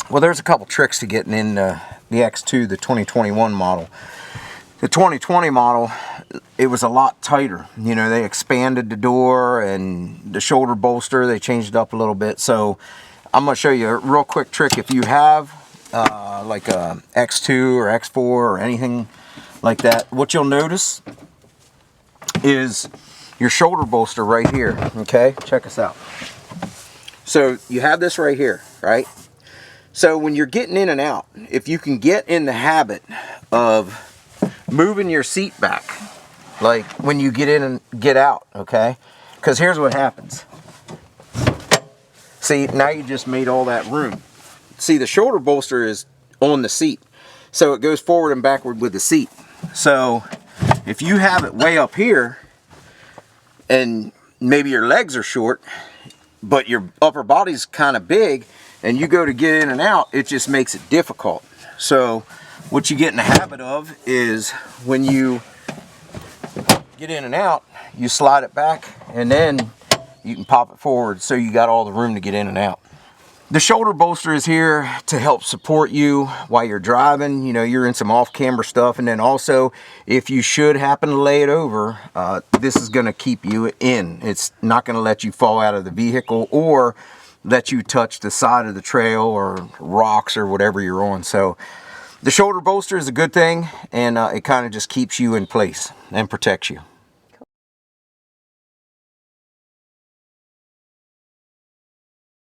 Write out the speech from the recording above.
Well, there's a couple tricks to getting in the X2, the 2021 model. The 2020 model, it was a lot tighter. You know, they expanded the door and the shoulder bolster, they changed it up a little bit. So I'm going to show you a real quick trick. If you have like a X2 or X4 or anything like that, what you'll notice is your shoulder bolster right here. Okay, check us out. So you have this right here, right? So when you're getting in and out, if you can get in the habit of moving your seat back, like when you get in and get out, okay? Because here's what happens. See, now you just made all that room. See, the shoulder bolster is on the seat, so it goes forward and backward with the seat. So if you have it way up here, and maybe your legs are short, but your upper body's kind of big, and you go to get in and out, it just makes it difficult. So what you get in the habit of is when you get in and out, you slide it back, and then you can pop it forward so you got all the room to get in and out. The shoulder bolster is here to help support you while you're driving. You know, you're in some off-camera stuff, and then also if you should happen to lay it over, this is going to keep you in. It's not going to let you fall out of the vehicle or let you touch the side of the trail or rocks or whatever you're on. So the shoulder bolster is a good thing, and it kind of just keeps you in place and protects you.